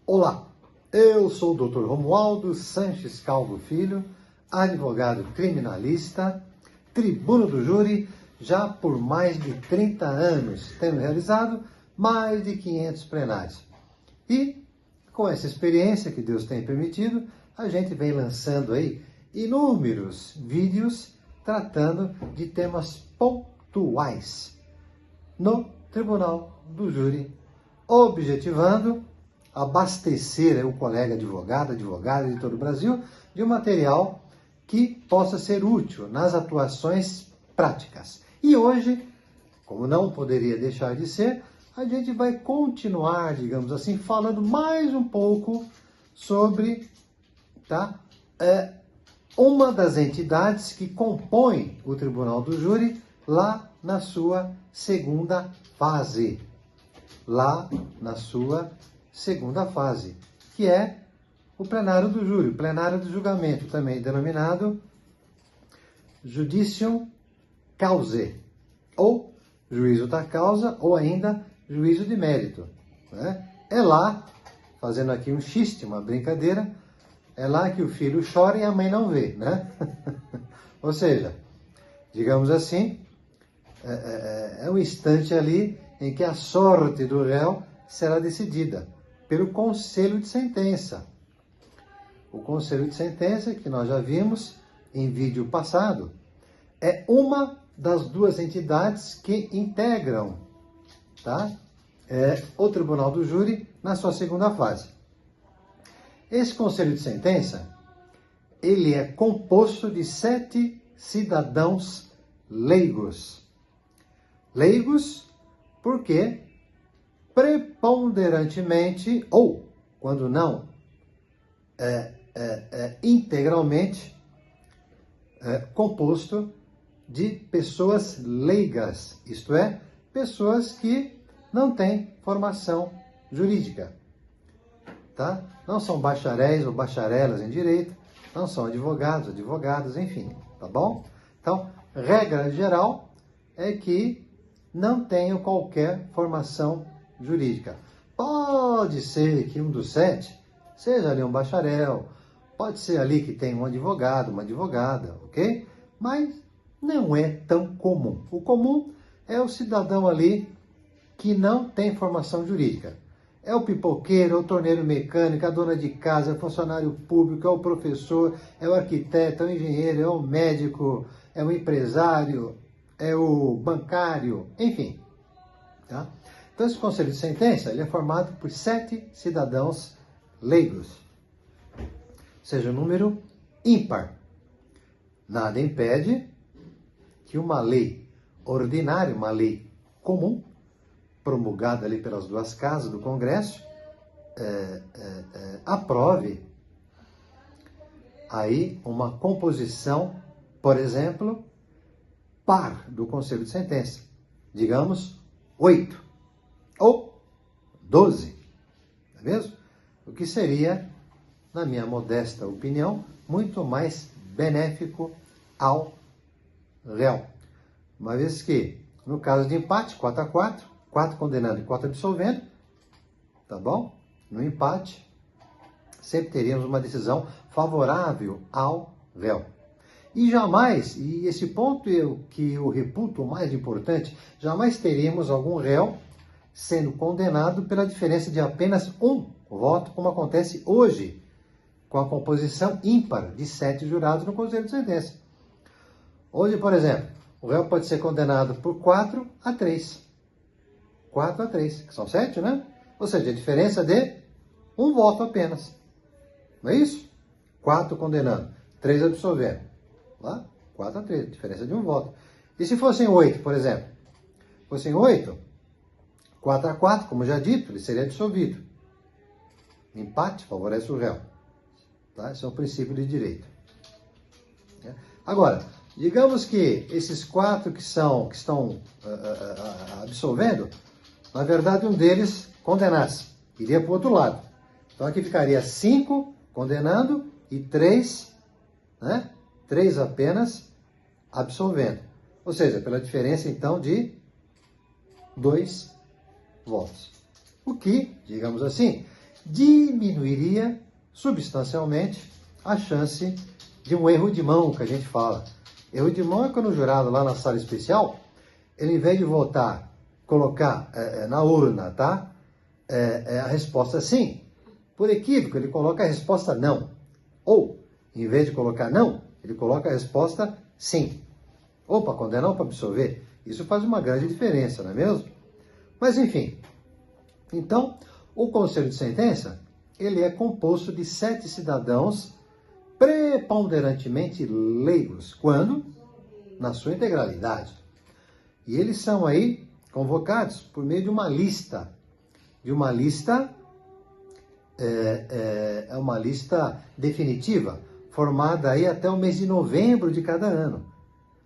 Olá, eu sou o Dr. Romualdo Sanches Calvo Filho, advogado criminalista, tribuno do júri, já por mais de 30 anos, tendo realizado mais de 500 plenários. E, com essa experiência que Deus tem permitido, a gente vem lançando aí inúmeros vídeos tratando de temas pontuais no Tribunal do Júri, objetivando abastecer o colega advogado, advogada de todo o Brasil de um material que possa ser útil nas atuações práticas. E hoje, como não poderia deixar de ser, a gente vai continuar, digamos assim, falando mais um pouco sobre uma das entidades que compõe o Tribunal do Júri lá na sua segunda fase. Que é o plenário do júri, o plenário do julgamento, também denominado Judicium Causae, ou juízo da causa, ou ainda juízo de mérito. Né? É lá, fazendo aqui um xiste, uma brincadeira, é lá que o filho chora e a mãe não vê, né? Ou seja, digamos assim, é um instante ali em que a sorte do réu será decidida pelo conselho de sentença. O conselho de sentença, que nós já vimos em vídeo passado, é uma das duas entidades que integram o Tribunal do Júri na sua segunda fase. Esse conselho de sentença, ele é composto de 7 cidadãos leigos. Leigos porque preponderantemente, ou quando não, integralmente, composto de pessoas leigas, isto é, pessoas que não têm formação jurídica, tá? Não são bacharéis ou bacharelas em direito, não são advogados, advogadas, enfim, tá bom? Então, regra geral é que não tenham qualquer formação jurídica. Pode ser que um dos 7 seja ali um bacharel, pode ser ali que tem um advogado, uma advogada, ok? Mas não é tão comum. O comum é o cidadão ali que não tem formação jurídica. É o pipoqueiro, é o torneiro mecânico, a dona de casa, é o funcionário público, é o professor, é o arquiteto, é o engenheiro, é o médico, é o empresário, é o bancário, enfim. Tá? Então, esse conselho de sentença ele é formado por 7 cidadãos leigos, ou seja, um número ímpar. Nada impede que uma lei ordinária, uma lei comum, promulgada ali pelas duas casas do Congresso, aprove aí uma composição, por exemplo, par do conselho de sentença, digamos 8 ou 12, não é mesmo? O que seria, na minha modesta opinião, muito mais benéfico ao réu. Uma vez que, no caso de empate, 4-4, 4 condenando e 4 absolvendo, tá bom? No empate, sempre teríamos uma decisão favorável ao réu. E jamais, e esse ponto que eu reputo o mais importante, jamais teríamos algum réu sendo condenado pela diferença de apenas um voto, como acontece hoje, com a composição ímpar de 7 jurados no Conselho de Sentença. Hoje, por exemplo, o réu pode ser condenado por 4-3. 4-3, que são 7, né? Ou seja, a diferença de um voto apenas. Não é isso? 4 condenando, 3 absolvendo. Lá, 4-3, diferença de um voto. E se fossem 8, por exemplo? Fossem 8, 4-4, como já dito, ele seria absolvido. Empate favorece o réu. Tá? Esse é um princípio de direito. Agora, digamos que esses 4 que estão absolvendo, na verdade um deles condenasse, iria para o outro lado. Então aqui ficaria 5 condenando e 3, né? 3 apenas absolvendo. Ou seja, pela diferença então de 2 votos. O que, digamos assim, diminuiria substancialmente a chance de um erro de mão, que a gente fala. Erro de mão é quando o jurado lá na sala especial, ele, em vez de votar, colocar na urna, tá? A resposta sim. Por equívoco, ele coloca a resposta não. Ou, em vez de colocar não, ele coloca a resposta sim. Ou para condenar ou para absolver. Isso faz uma grande diferença, não é mesmo? Mas, enfim. Então, o Conselho de Sentença, ele é composto de 7 cidadãos preponderantemente leigos. Quando? Na sua integralidade. E eles são aí convocados por meio de uma lista. É uma lista definitiva, formada aí até o mês de novembro de cada ano.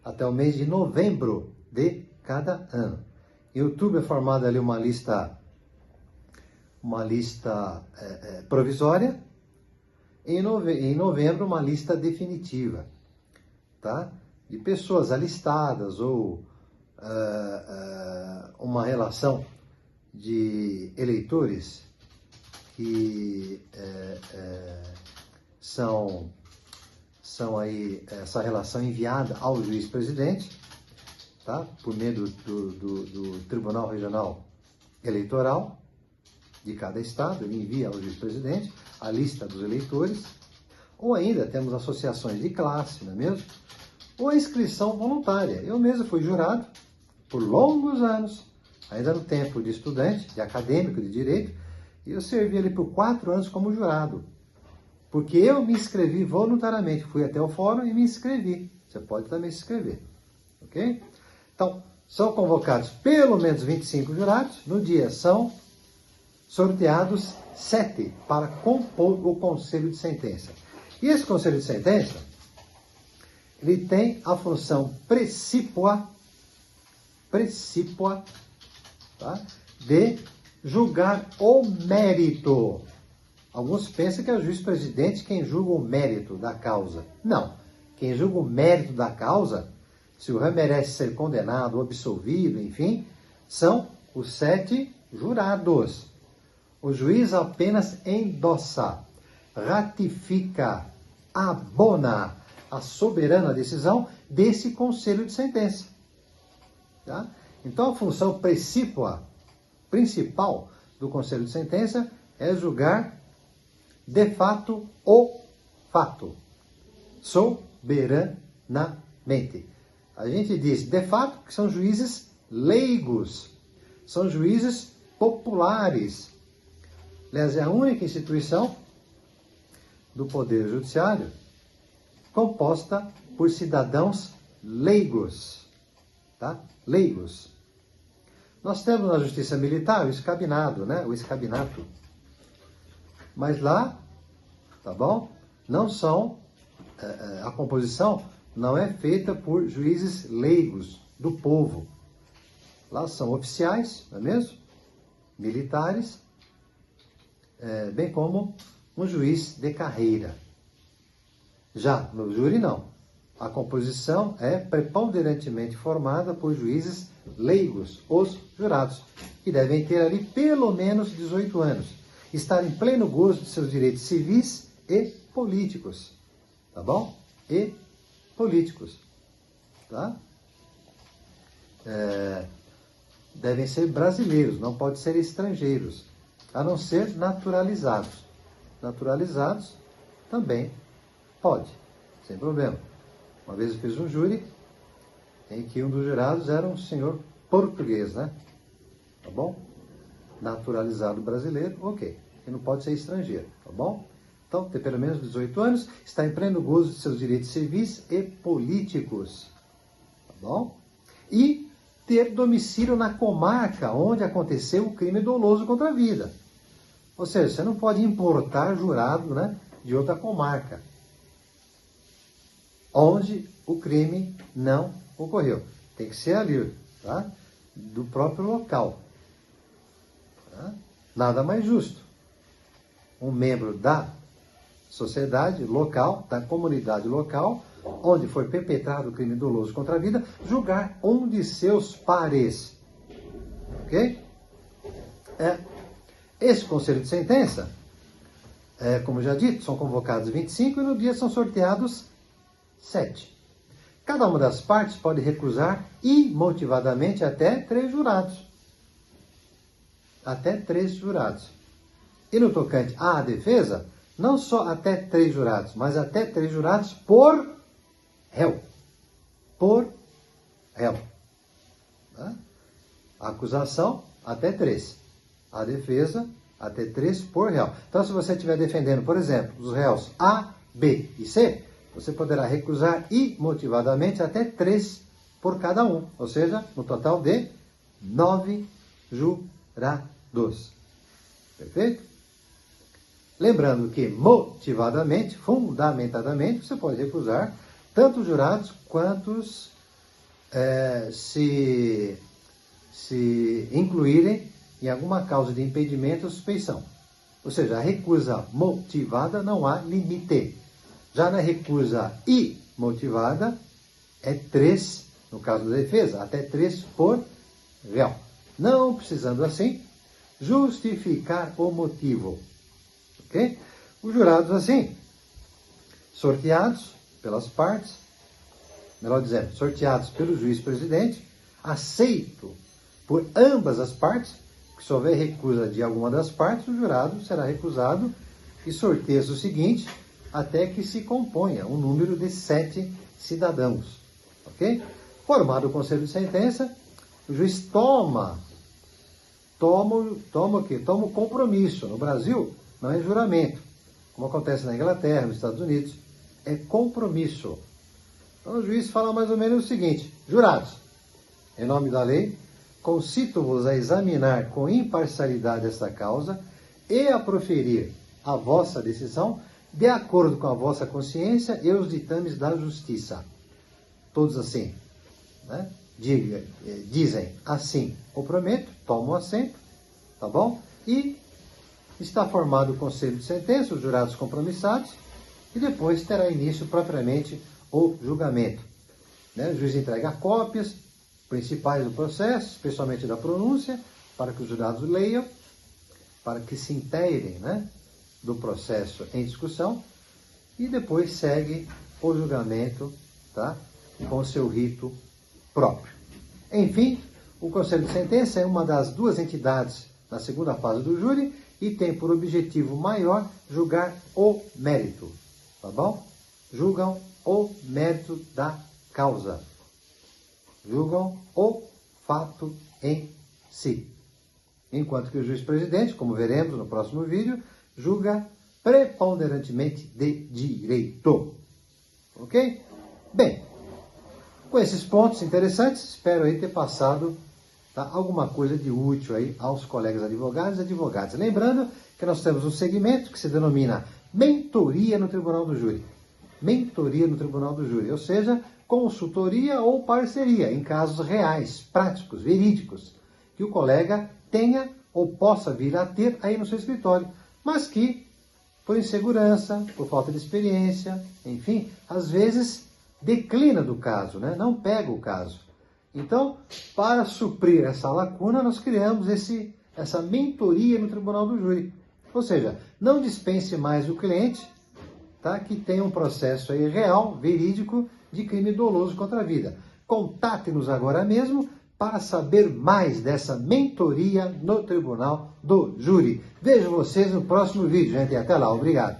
Até o mês de novembro de cada ano. Em outubro é formada ali uma lista provisória. Em novembro, uma lista definitiva, tá? De pessoas alistadas ou uma relação de eleitores que são aí essa relação enviada ao juiz-presidente, tá? Por meio do Tribunal Regional Eleitoral de cada estado, ele envia ao juiz-presidente a lista dos eleitores, ou ainda temos associações de classe, não é mesmo? Ou a inscrição voluntária. Eu mesmo fui jurado por longos anos, ainda no tempo de estudante, de acadêmico de direito, e eu servi ali por 4 anos como jurado, porque eu me inscrevi voluntariamente, fui até o fórum e me inscrevi. Você pode também se inscrever, ok? Então, são convocados pelo menos 25 jurados, no dia são sorteados 7 para compor o Conselho de Sentença. E esse Conselho de Sentença, ele tem a função precípua, tá? De julgar o mérito. Alguns pensam que é o juiz-presidente quem julga o mérito da causa. Não. Quem julga o mérito da causa, se o réu merece ser condenado ou absolvido, enfim, são os 7 jurados. O juiz apenas endossa, ratifica, abona a soberana decisão desse Conselho de Sentença. Tá? Então, a função principal do Conselho de Sentença é julgar de fato o fato, soberanamente. A gente diz de fato que são juízes leigos, são juízes populares. Aliás, é a única instituição do Poder Judiciário composta por cidadãos leigos, tá? Leigos. Nós temos na Justiça Militar o escabinado, né? O escabinato. Mas lá, tá bom? Não são, a composição não é feita por juízes leigos do povo. Lá são oficiais, não é mesmo? Militares, bem como um juiz de carreira. Já no júri, não. A composição é preponderantemente formada por juízes leigos, os jurados, que devem ter ali pelo menos 18 anos, estar em pleno gozo de seus direitos civis e políticos, tá bom? E políticos, tá? Devem ser brasileiros, não pode ser estrangeiros, a não ser naturalizados. Naturalizados também pode, sem problema. Uma vez eu fiz um júri em que um dos jurados era um senhor português, né? Tá bom? Naturalizado brasileiro, ok. E não pode ser estrangeiro, tá bom? Então, ter pelo menos 18 anos, está em pleno gozo de seus direitos civis e políticos, tá bom? E ter domicílio na comarca onde aconteceu o crime doloso contra a vida. Ou seja, você não pode importar jurado, né, de outra comarca onde o crime não ocorreu. Tem que ser ali, tá? Do próprio local. Tá? Nada mais justo. Um membro da sociedade local, da comunidade local, onde foi perpetrado o crime doloso contra a vida, julgar um de seus pares. Ok? Esse Conselho de Sentença, como já dito, são convocados 25 e no dia são sorteados 7. Cada uma das partes pode recusar imotivadamente até 3 jurados. Até 3 jurados. E no tocante à defesa, não só até 3 jurados, mas até 3 jurados por réu. Por réu. Tá? A acusação, até 3. A defesa, até 3 por réu. Então, se você estiver defendendo, por exemplo, os réus A, B e C, você poderá recusar imotivadamente até 3 por cada um. Ou seja, no total de 9 jurados. Perfeito? Lembrando que motivadamente, fundamentadamente, você pode recusar tanto os jurados quanto se incluírem em alguma causa de impedimento ou suspeição. Ou seja, a recusa motivada não há limite. Já na recusa imotivada, é 3, no caso da defesa, até 3 por réu. Não precisando assim justificar o motivo. Ok? Os jurados, assim, sorteados pelas partes, melhor dizendo, sorteados pelo juiz-presidente, aceito por ambas as partes, que se houver recusa de alguma das partes, o jurado será recusado e sorteia-se o seguinte, até que se componha um número de 7 cidadãos. Ok? Formado o conselho de sentença, o juiz toma o quê? Toma o compromisso. No Brasil, não é juramento, como acontece na Inglaterra, nos Estados Unidos, é compromisso. Então o juiz fala mais ou menos o seguinte: jurados, em nome da lei, concito-vos a examinar com imparcialidade esta causa e a proferir a vossa decisão de acordo com a vossa consciência e os ditames da justiça. Todos assim, né? Dizem assim, eu prometo, tomam assento, tá bom? E está formado o conselho de sentença, os jurados compromissados, e depois terá início propriamente o julgamento. Né? O juiz entrega cópias principais do processo, especialmente da pronúncia, para que os jurados leiam, para que se inteirem, né, do processo em discussão, e depois segue o julgamento, tá, com seu rito próprio. Enfim, o Conselho de Sentença é uma das 2 entidades na segunda fase do júri e tem por objetivo maior julgar o mérito, tá bom? Julgam o mérito da causa. Julgam o fato em si. Enquanto que o juiz-presidente, como veremos no próximo vídeo, julga preponderantemente de direito. Ok? Bem, com esses pontos interessantes, espero aí ter passado, tá, alguma coisa de útil aí aos colegas advogados e advogadas. Lembrando que nós temos um segmento que se denomina mentoria no Tribunal do Júri. Mentoria no Tribunal do Júri, ou seja, consultoria ou parceria em casos reais, práticos, verídicos, que o colega tenha ou possa vir a ter aí no seu escritório, mas que, por insegurança, por falta de experiência, enfim, às vezes declina do caso, né? Não pega o caso. Então, para suprir essa lacuna, nós criamos essa mentoria no Tribunal do Júri. Ou seja, não dispense mais o cliente, tá, que tem um processo aí real, verídico, de crime doloso contra a vida. Contate-nos agora mesmo para saber mais dessa mentoria no Tribunal do Júri. Vejo vocês no próximo vídeo, gente. Até lá. Obrigado.